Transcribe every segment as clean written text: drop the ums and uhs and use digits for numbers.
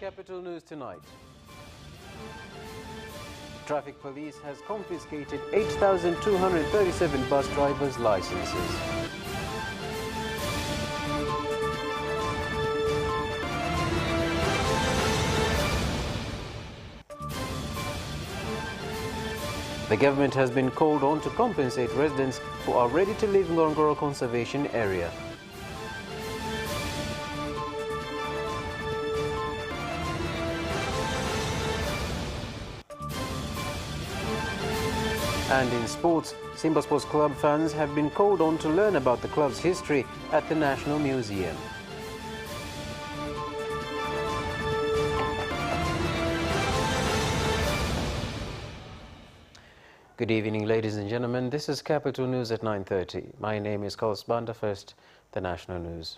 Capital News tonight. Traffic police has confiscated 8,237 bus drivers' licenses. The government has been called on to compensate residents who are ready to leave Ngorongoro Conservation Area. And in sports, Simba Sports Club fans have been called on to learn about the club's history at the National Museum. Good evening, ladies and gentlemen. This is Capital News at 9:30. My name is Carlos Banda. First, the national news.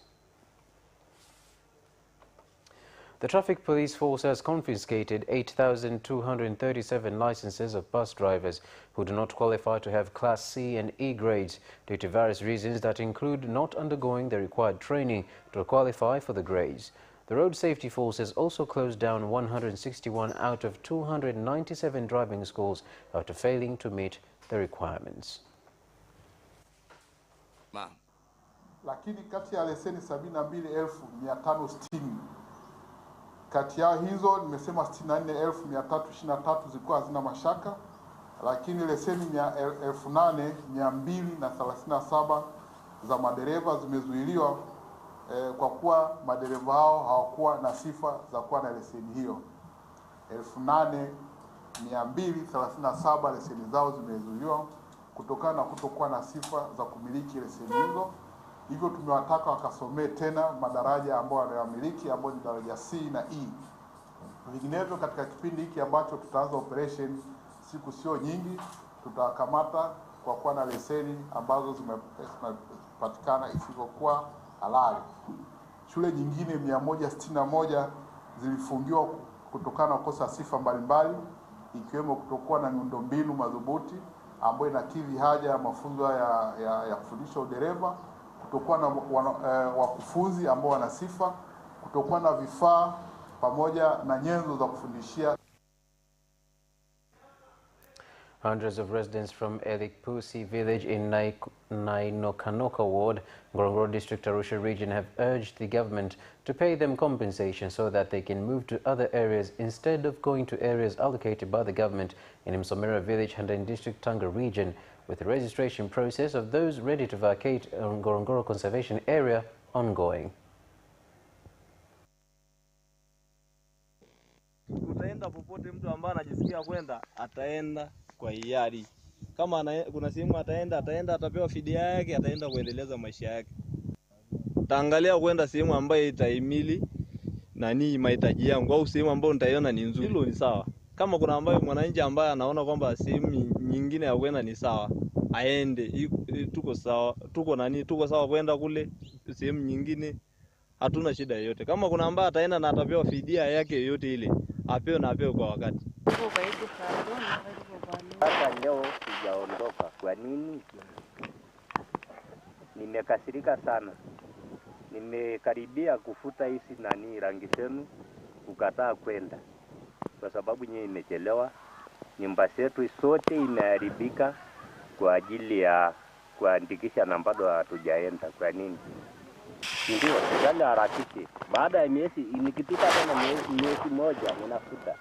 The traffic police force has confiscated 8,237 licenses of bus drivers who do not qualify to have Class C and E grades due to various reasons that include not undergoing the required training to qualify for the grades. The road safety force has also closed down 161 out of 297 driving schools after failing to meet the requirements. Lakini kati ya leseni 72,560 kati ya hizo nimesema 64,323 zilikuwa hazina mashaka, lakini leseni 8,237 za madereva zimezuiliwa kwa kuwa madereva hao hawakuwa na sifa za kuwa na leseni hiyo. 8,237 leseni zao zimezuiliwa kutokana na kutokuwa na sifa za kumiliki leseni hizo. Hivyo tumewataka wakasomee tena madaraja ambayo wanayamiliki ambayo ni daraja C na E. Vinginevyo katika kipindi hiki ambacho tutaanza operation siku sio nyingi, tutakamata kwa kuwa na leseni ambazo zimepatikana isipokuwa halali. Shule nyingine 161 zilifungiwa kutokana na kukosa sifa mbalimbali, ikiwemo kutokuwa na miundombinu madhubuti ambayo inakidhi haja ya mafunzo ya kufundisha udereva, kutokuwa na wakufunzi ambao wana sifa, kutokuwa na vifaa pamoja na nyenzo za kufundishia. Hundreds of residents from Elikpusi village in Nainokanoka ward, Ngorongoro district, Arusha region have urged the government to pay them compensation so that they can move to other areas instead of going to areas allocated by the government in Msomera village, Handeni district, Tanga region, with the registration process of those ready to vacate Ngorongoro Conservation Area ongoing. Utaenda popote, mtu ambaye anajisikia kwenda ataenda kwa hiari. Kama kuna sehemu ataenda atapewa fidia yake, ataenda kuendeleza maisha yake. Taangalia kwenda sehemu ambayo itahimili mahitaji yangu au sehemu ambayo nitaiona ni nzuri. Hilo ni sawa. Kama kuna ambayo mwananchi ambaye anaona kwamba sehemu nyingine ya kwenda ni sawa, aende. Tuko sawa. Tuko sawa kwenda kule sehemu nyingine. Hatuna shida yoyote. Kama kuna ambaye ataenda na atapewa fidia yake yoyote ile, apewe na apewe kwa wakati. Hata leo sijaondoka. Kwa nini? Nimekasirika sana. Nimekaribia kufuta hizi rangi zenu, kukataa kwenda. Kwa sababu nyinyi imechelewa. Nyumba zetu sote imeharibika kwa ajili ya kuandikisha na bado hatujaenda. Kwa nini? Ndio, wale harakishe. Baada ya miezi nikipita tena miezi moja ninafuta.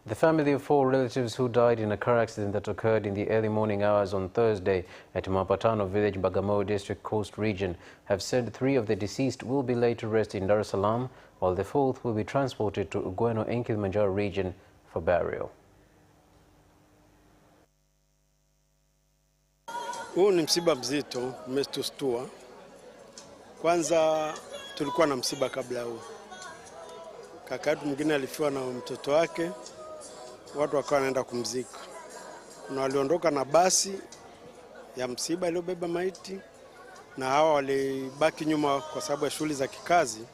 The family of 4 relatives who died in a car accident that occurred in the early morning hours on Thursday at Mapatano village, Bagamoyo district, Coast region, have said 3 of the deceased will be laid to rest in Dar es Salaam, while the 4th will be transported to Ugweno in Kilimanjaro region for burial. Huu ni msiba mzito, umetustua. Kwanza tulikuwa na msiba kabla huu. Kaka yetu mwingine alifiwa na mtoto wake, watu wakawa wanaenda kumzika. Kuna waliondoka na basi ya msiba iliyobeba maiti, na hawa walibaki nyuma kwa sababu ya shughuli za kikazi,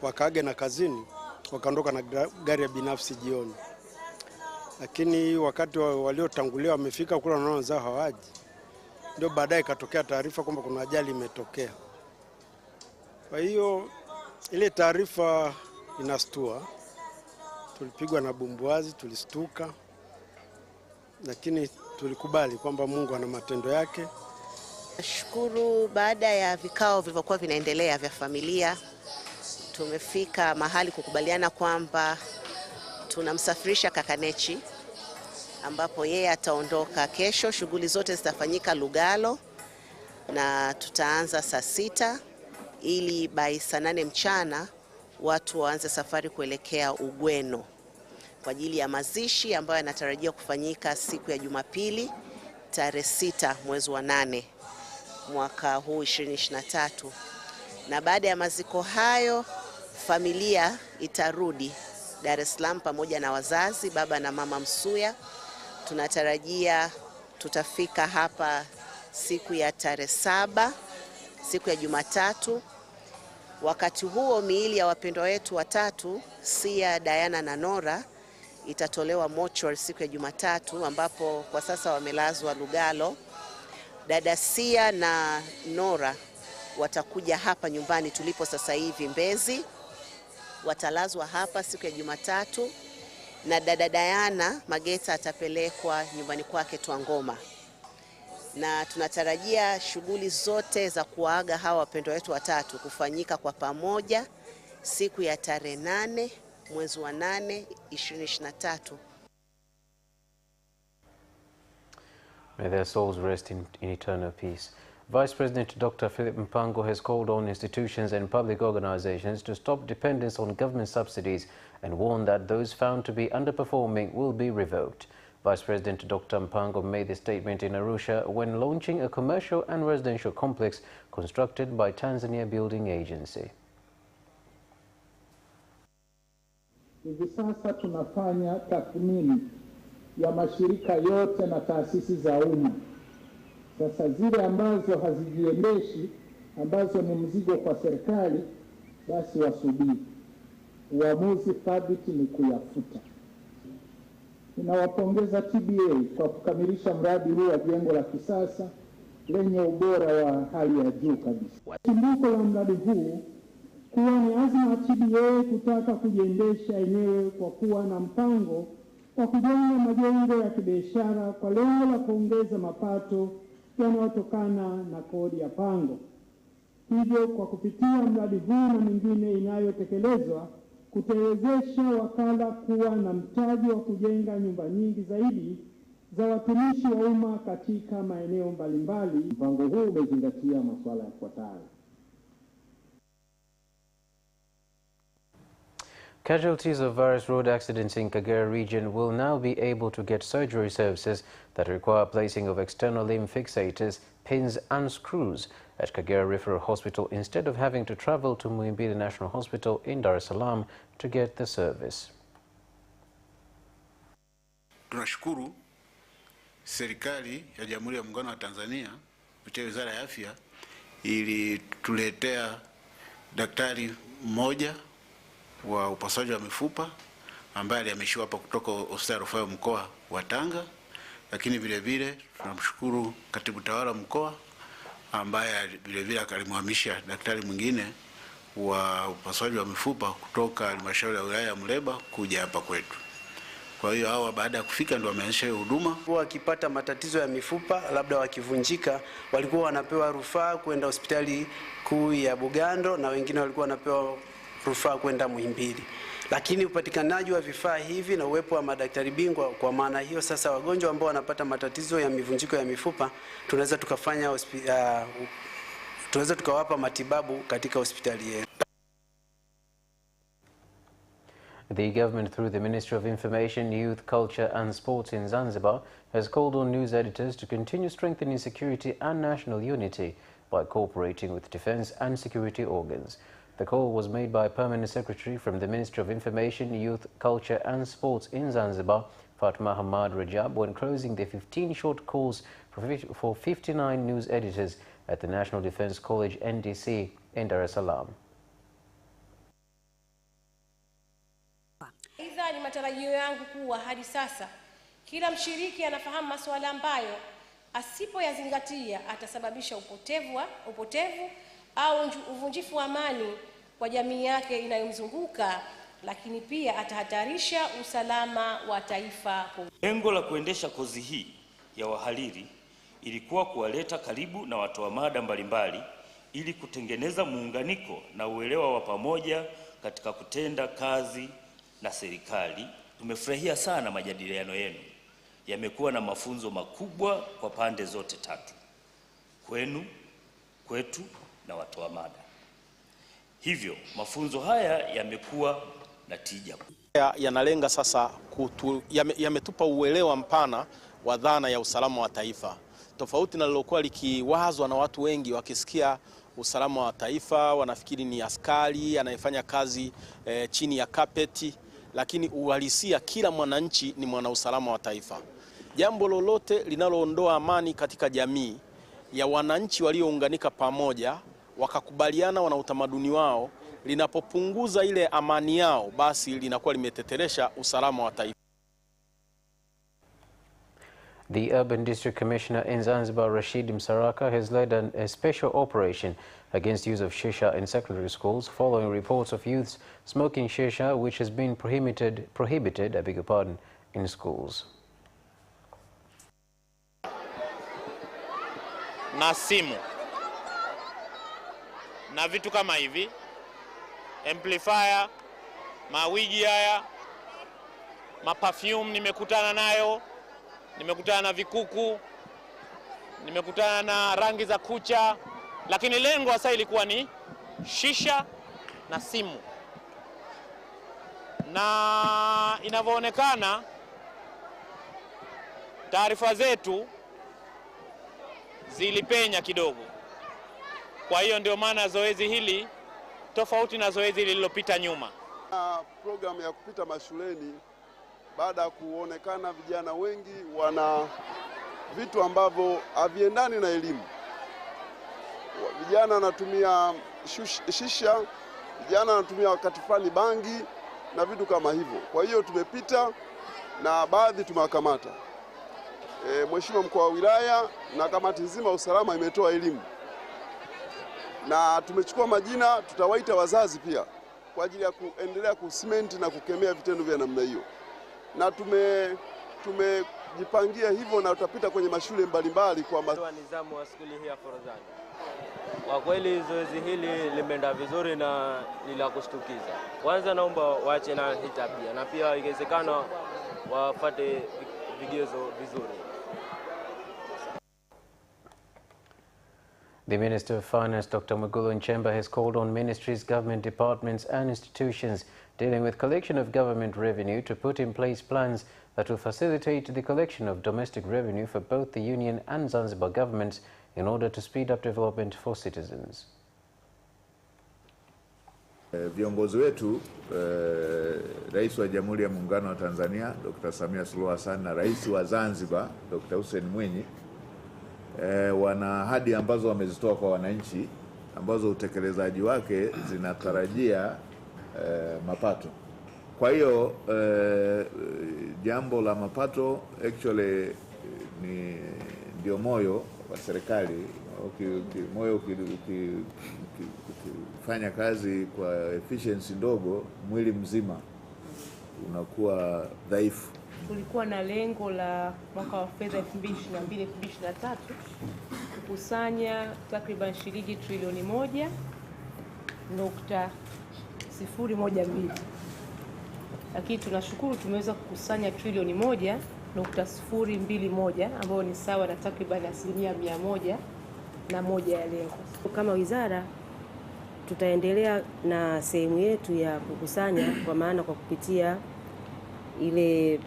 wakaage na kazini, wakaondoka na gari ya binafsi jioni. Lakini wakati waliotangulia wamefika kule, wanaona wenzao hawaji. Ndio baadaye ikatokea taarifa kwamba kuna ajali imetokea. Kwa hiyo Ile taarifa inastua. Tulipigwa na bumbuazi, tulistuka, lakini tulikubali kwamba Mungu ana matendo yake. Nashukuru, baada ya vikao vilivyokuwa vinaendelea vya familia, tumefika mahali kukubaliana kwamba tunamsafirisha kaka Nechi, ambapo yeye ataondoka kesho. Shughuli zote zitafanyika Lugalo na tutaanza saa 6 ili by saa 8 mchana watu waanze safari kuelekea Ugweno kwa ajili ya mazishi ambayo yanatarajia kufanyika siku ya Jumapili tarehe 6 mwezi wa 8 mwaka huu 2023. Na baada ya maziko hayo familia itarudi Dar es Salaam pamoja na wazazi, baba na mama Msuya. Tunatarajia tutafika hapa siku ya tarehe 7, siku ya Jumatatu. Wakati huo miili ya wapendwa wetu watatu, Sia, Diana na Nora, itatolewa mortuary siku ya Jumatatu, ambapo kwa sasa wamelazwa Lugalo. Dada Sia na Nora watakuja hapa nyumbani tulipo sasa hivi Mbezi, watalazwa hapa siku ya Jumatatu, na dada Diana Mageta atapelekwa nyumbani kwake Twangoma. Na tunatarajia shughuli zote za kuaga hawa wapendwa wetu watatu kufanyika kwa pamoja siku ya tarehe 8 mwezi wa 8 2023. May their souls rest in eternal peace. Vice President Dr. Philip Mpango has called on institutions and public organizations to stop dependence on government subsidies and warned that those found to be underperforming will be revoked. Vice President Dr. Mpango made the statement in Arusha when launching a commercial and residential complex constructed by Tanzania Building Agency. Hivi sasa tunafanya tathmini ya mashirika yote na taasisi za umma. Sasa zile ambazo hazijiendeshi, ambazo ni mzigo kwa serikali, basi wasubiri. Uamuzi thabiti ni kuyafuta. Ninawapongeza TBA kwa kukamilisha mradi huu wa jengo la kisasa lenye ubora wa hali ya juu kabisa. Chimbuko la mradi huu kuwa ni azma ya TBA kutaka kujiendesha yenyewe kwa kuwa na mpango wa kujenga majengo ya kibiashara kwa lengo la kuongeza mapato yanayotokana na kodi ya pango. Hivyo kwa kupitia mradi huu na mingine inayotekelezwa kutawezesha wakala kuwa na mtaji wa kujenga nyumba nyingi zaidi za watumishi wa umma katika maeneo mbalimbali. Mpango huu umezingatia masuala yafuatayo. Casualties of various road accidents in Kagera region will now be able to get surgery services that require placing of external limb fixators, pins and screws at Kagera Referral Hospital instead of having to travel to Muhimbili National Hospital in Dar es Salaam to get the service. Tunashukuru serikali ya Jamhuri ya Muungano wa Tanzania kupitia Wizara ya Afya ilituletea daktari mmoja wa upasuaji wa mifupa ambaye alihamishiwa hapa kutoka hospitali ya rufaa mkoa wa Tanga, lakini vile vile tunamshukuru katibu tawala mkoa ambaye vile vile alimhamisha daktari mwingine wa upasuaji wa mifupa kutoka halmashauri ya wilaya ya Muleba kuja hapa kwetu. Kwa hiyo hawa baada ya kufika ndio wameanza huduma. Wakipata matatizo ya mifupa labda wakivunjika, walikuwa wanapewa rufaa kwenda hospitali kuu ya Bugando na wengine walikuwa wanapewa rufaa kwenda Muhimbili. Lakini upatikanaji wa vifaa hivi na uwepo wa madaktari bingwa, kwa maana hiyo sasa wagonjwa ambao wanapata matatizo ya mivunjiko ya mifupa tunaweza tukawapa matibabu katika hospitali yetu. The government, through the Ministry of Information, Youth, Culture and Sports in Zanzibar, has called on news editors to continue strengthening security and national unity by cooperating with defense and security organs. The call was made by Permanent Secretary from the Ministry of Information, Youth, Culture and Sports in Zanzibar, Fatma Hamad Rajab, when closing the 15 short course for 59 news editors at the National Defense College NDC in Dar es Salaam. Aidha, ni matarajio yangu kuwa hadi sasa kila mshiriki anafahamu masuala ambayo asipoyazingatia atasababisha upotevu au uvunjifu wa amani kwa jamii yake inayomzunguka, lakini pia atahatarisha usalama wa taifa. Lengo la kuendesha kozi hii ya wahariri ilikuwa kuwaleta karibu na watoa mada mbalimbali ili kutengeneza muunganiko na uelewa wa pamoja katika kutenda kazi na serikali. Tumefurahia sana majadiliano yenu. Yamekuwa na mafunzo makubwa kwa pande zote tatu: kwenu, kwetu na watoa mada. Hivyo mafunzo haya yamekuwa na tija. Yanalenga sasa yametupa uelewa mpana wa dhana ya usalama wa taifa, tofauti na lilokuwa likiwazwa na watu wengi. Wakisikia usalama wa taifa wanafikiri ni askari anayefanya kazi chini ya kapeti, lakini uhalisia kila mwananchi ni mwana usalama wa taifa. Jambo lolote linaloondoa amani katika jamii ya wananchi waliounganika pamoja wakakubaliana wana utamaduni wao, linapopunguza ile amani yao, basi linakuwa limeteteresha usalama wa taifa. The Urban District Commissioner in Zanzibar, Rashid Msaraka, has led a special operation against use of shisha in secondary schools following reports of youths smoking shisha, which has been prohibited, I beg your pardon, in schools. Na simu na vitu kama hivi, amplifier, mawigi haya, maperfume nimekutana nayo, nimekutana na vikuku, nimekutana na rangi za kucha, lakini lengo hasa ilikuwa ni shisha na simu. Na inavyoonekana taarifa zetu zilipenya kidogo. Kwa hiyo ndio maana zoezi hili tofauti na zoezi lililopita nyuma. Programu ya kupita mashuleni, baada ya kuonekana vijana wengi wana vitu ambavyo haviendani na elimu. Vijana wanatumia shisha, vijana wanatumia wakati fulani bangi na vitu kama hivyo. Kwa hiyo tumepita na baadhi tumewakamata. Mheshimiwa mkuu wa wilaya na kamati nzima usalama imetoa elimu. Na tumechukua majina, tutawaita wazazi pia kwa ajili ya kuendelea kusimenti na kukemea vitendo vya namna hiyo. Na tumejipangia hivyo na tutapita kwenye mashule mbalimbali kwa nizamu wa skuli hii ya Forodhani. Kwa kweli zoezi hili limeenda vizuri na ni la kushtukiza. Kwanza naomba waache na hii tabia na pia ikiwezekana wafuate vigezo vizuri. The Minister of Finance, Dr. Mwigulu Nchemba, has called on ministries, government departments and institutions dealing with collection of government revenue to put in place plans that will facilitate the collection of domestic revenue for both the Union and Zanzibar governments in order to speed up development for citizens. Viongozi wetu, Rais wa Jamhuri ya Muungano wa Tanzania Dr. Samia Suluhu Hassan na Rais wa Zanzibar Dr. Hussein Mwinyi wana ahadi ambazo wamezitoa kwa wananchi ambazo utekelezaji wake zinatarajia mapato. Kwa hiyo jambo la mapato actually ndio moyo wa serikali. Moyo ukifanya kazi kwa efficiency ndogo, mwili mzima unakuwa dhaifu. Kulikuwa na lengo la mwaka wa fedha 2022-2023 kukusanya takriban shilingi trilioni 1.012, lakini tunashukuru tumeweza kukusanya trilioni 1.021 ambayo ni sawa na takriban 101% ya lengo. Kama wizara tutaendelea na sehemu yetu ya kukusanya, kwa maana kwa kupitia ile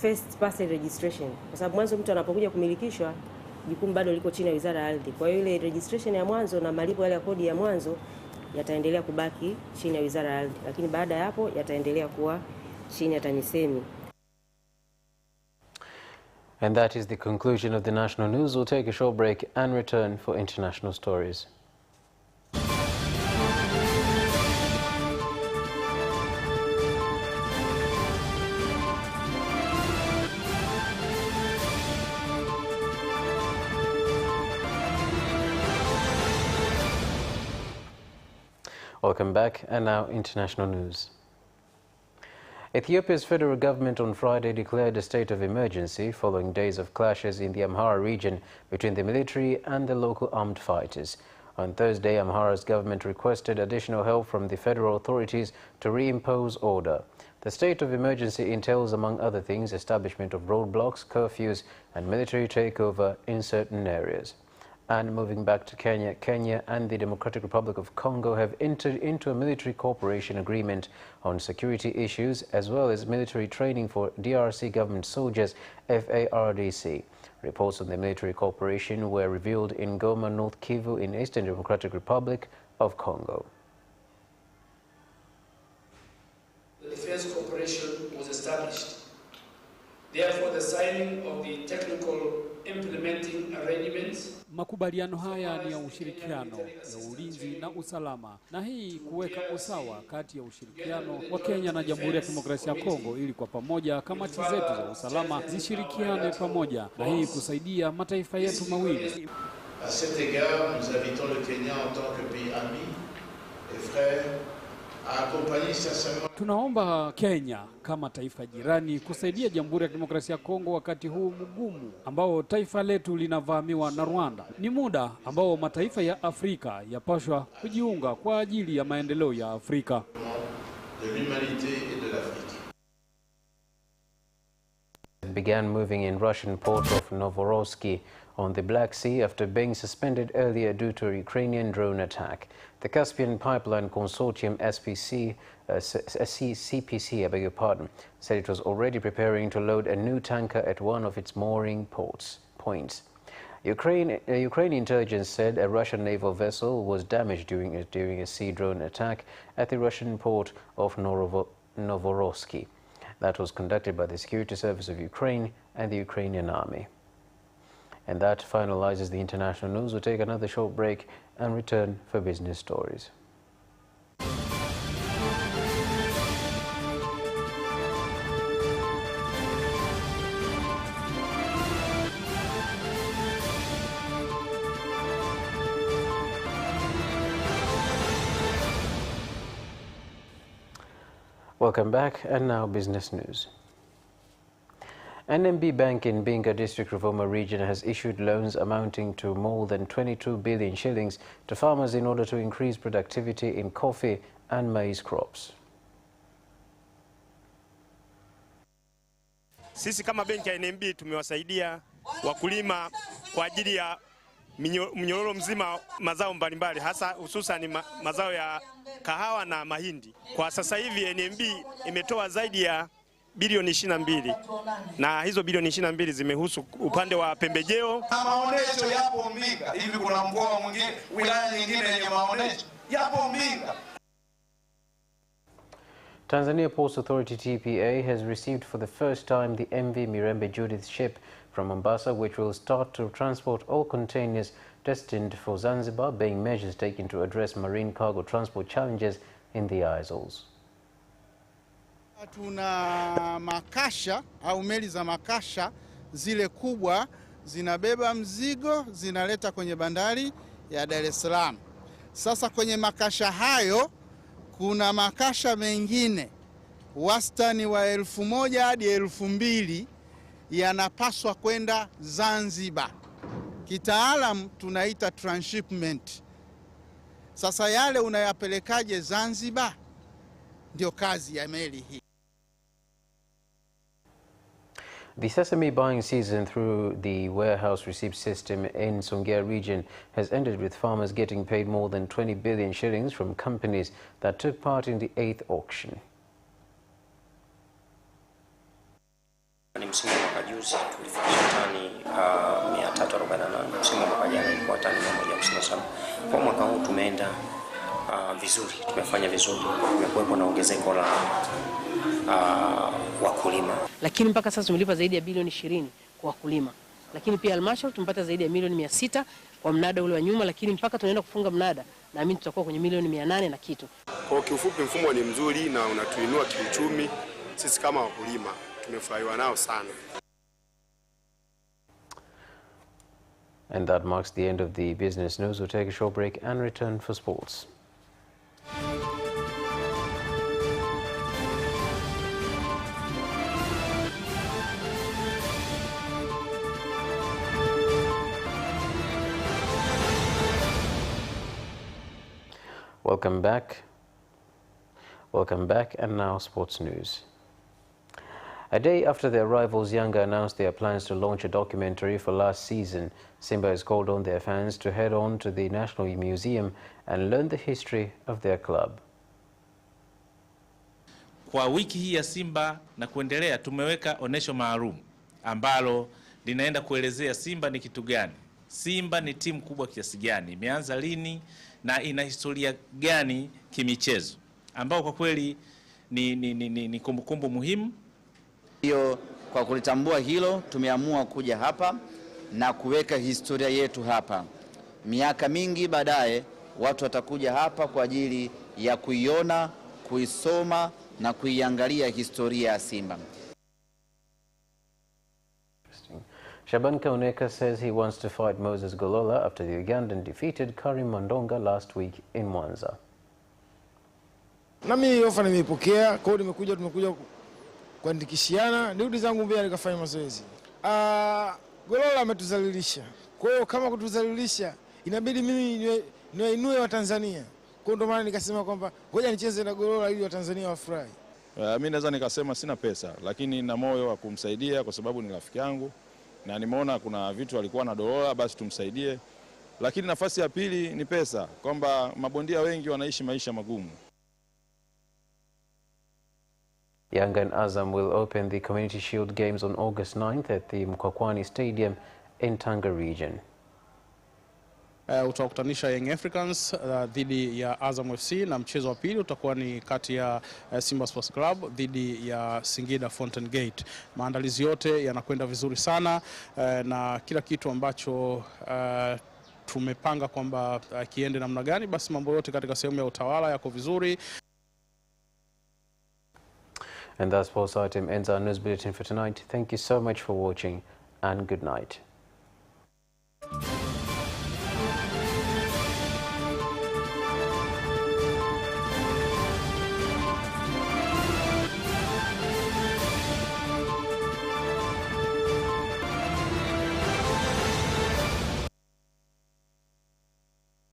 first parcel registration, kwa sababu mwanzo mtu anapokuja kumilikishwa jukumu bado liko chini ya Wizara ya Ardhi. Kwa hiyo ile registration ya mwanzo na malipo yale ya kodi ya mwanzo yataendelea kubaki chini ya Wizara ya Ardhi, lakini baada ya hapo yataendelea kuwa chini ya TAMISEMI. And that is the conclusion of the national news. We'll take a short break and return for international stories. Welcome back, and now international news. Ethiopia's federal government on Friday declared a state of emergency following days of clashes in the Amhara region between the military and the local armed fighters. On Thursday, Amhara's government requested additional help from the federal authorities to reimpose order. The state of emergency entails, among other things, establishment of roadblocks, curfews, and military takeover in certain areas. And moving back to Kenya, Kenya and the Democratic Republic of Congo have entered into a military cooperation agreement on security issues as well as military training for DRC government soldiers, FARDC. Reports on the military cooperation were revealed in Goma, North Kivu in Eastern Democratic Republic of Congo. The defense cooperation was established. Therefore, the signing of the technical implementing arrangements. Makubaliano haya ni ya ushirikiano ya ulinzi na usalama, na hii kuweka usawa kati ya ushirikiano wa Kenya na Jamhuri ya Kidemokrasia ya Kongo ili kwa pamoja kamati zetu za usalama zishirikiane pamoja na hii kusaidia mataifa yetu mawili. À cet égard, nous invitons le Kenya en tant que pays ami et frère à accompagner sincèrement. Tunaomba Kenya kama taifa jirani kusaidia Jamhuri ya Kidemokrasia ya Kongo wakati huu mgumu ambao taifa letu linavamiwa na Rwanda. Ni muda ambao mataifa ya Afrika yapashwa kujiunga kwa ajili ya maendeleo ya Afrika. De l'humanité et de l'Afrique. Began moving in Russian port of Novorossiysk on the Black Sea after being suspended earlier due to a Ukrainian drone attack. The Caspian Pipeline Consortium CPC, I beg your pardon, said it was already preparing to load a new tanker at one of its mooring points. Ukrainian intelligence said a Russian naval vessel was damaged during a sea drone attack at the Russian port of Novorossiysk. That was conducted by the Security Service of Ukraine and the Ukrainian Army. And that finalizes the international news. We'll take another short break and return for business stories. Welcome back, and now business news. NMB Bank in Binga District Ruvuma region has issued loans amounting to more than 22 billion shillings to farmers in order to increase productivity in coffee and maize crops. Sisi kama benki ya NMB tumewasaidia wakulima kwa ajili ya mnyororo mzima mazao mbalimbali, hasa hususan mazao ya kahawa na mahindi. Kwa sasa hivi NMB imetoa zaidi ya bilioni 22, na hizo bilioni 22 zimehusu upande wa pembejeo. Maonesho yapo Mbinga. Hivi kuna mkoa mwingine, wilaya nyingine yenye maonesho? Yapo Mbinga. Tanzania Ports Authority TPA has received for the first time the MV Mirembe Judith ship from Mombasa, which will start to transport all containers destined for Zanzibar, being measures taken to address marine cargo transport challenges in the Azores. Tuna makasha au meli za makasha zile kubwa zinabeba mzigo zinaleta kwenye bandari ya Dar es Salaam. Sasa kwenye makasha hayo kuna makasha mengine wastani wa 1000 hadi 2000 yanapaswa kwenda Zanzibar. Kitaalam tunaita transshipment. Sasa yale unayapelekaje Zanzibar? Ndio kazi ya meli hii. The sesame buying season through the warehouse receipt system in Songea region has ended with farmers getting paid more than 20 billion shillings from companies that took part in the 8th auction. Ni msimu wa mwaka juzi tulifikisha tani 348, msimu wa mwaka jana ilikuwa tani 157. Kwa mwaka huu tumeenda vizuri, tumefanya vizuri, kumekuwepo na ongezeko la wakulima. Lakini mpaka sasa tumelipa zaidi ya bilioni 20 kwa wakulima. Lakini pia halmashauri tumepata zaidi ya milioni 600 kwa mnada ule wa nyuma, lakini mpaka tunaenda kufunga mnada naamini tutakuwa kwenye milioni 800 na kitu. Kwa kiufupi mfumo ni mzuri na unatuinua kiuchumi. Sisi kama wakulima tumefurahiwa nao sana. And that marks the end of the business news. We'll take a short break and return for sports. Welcome back. Welcome back, and now sports news. A day after their rivals, Yanga announced their plans to launch a documentary for last season. Simba has called on their fans to head on to the National Museum and learn the history of their club. Kwa wiki hii ya Simba na kuendelea, tumeweka onesho maalum ambalo linaenda kuelezea Simba ni kitu gani. Simba ni timu kubwa kiasi gani, imeanza lini na ina historia gani kimichezo, ambao kwa kweli ni kumbukumbu muhimu. Hiyo, kwa kulitambua hilo, tumeamua kuja hapa na kuweka historia yetu hapa. Miaka mingi baadaye watu watakuja hapa kwa ajili ya kuiona, kuisoma na kuiangalia historia ya Simba. Shaban Kauneka says he wants to fight Moses Golola after the Ugandan defeated Karim Mandonga last week in Mwanza. Nami ofa nimeipokea, kwa hiyo tumekuja kuandikishiana, nirudi zangu Mbeya nikafanya mazoezi. Golola ametuzalilisha. Kwa hiyo kama kutuzalilisha, inabidi mimi niwainue wa Tanzania. Kwa ndo maana nikasema kwamba ngoja nicheze na Golola ili wa Tanzania wafurahi. Mimi naweza nikasema sina pesa, lakini nina moyo wa kumsaidia kwa sababu ni rafiki yangu na nimeona kuna vitu alikuwa na Golola, basi tumsaidie. Lakini nafasi ya pili ni pesa, kwamba mabondia wengi wanaishi maisha magumu. Yanga and Azam will open the Community Shield Games on August 9th at the Mkwakwani Stadium in Tanga region. Utakutanisha Young Africans dhidi ya Azam FC, na mchezo wa pili utakuwa ni kati ya Simba Sports Club dhidi ya Singida Fountain Gate. Maandalizi yote yanakwenda vizuri sana na kila kitu ambacho tumepanga kwamba kiende namna gani, basi mambo yote katika sehemu ya utawala yako vizuri. And that sports item ends our news bulletin for tonight. Thank you so much for watching and good night.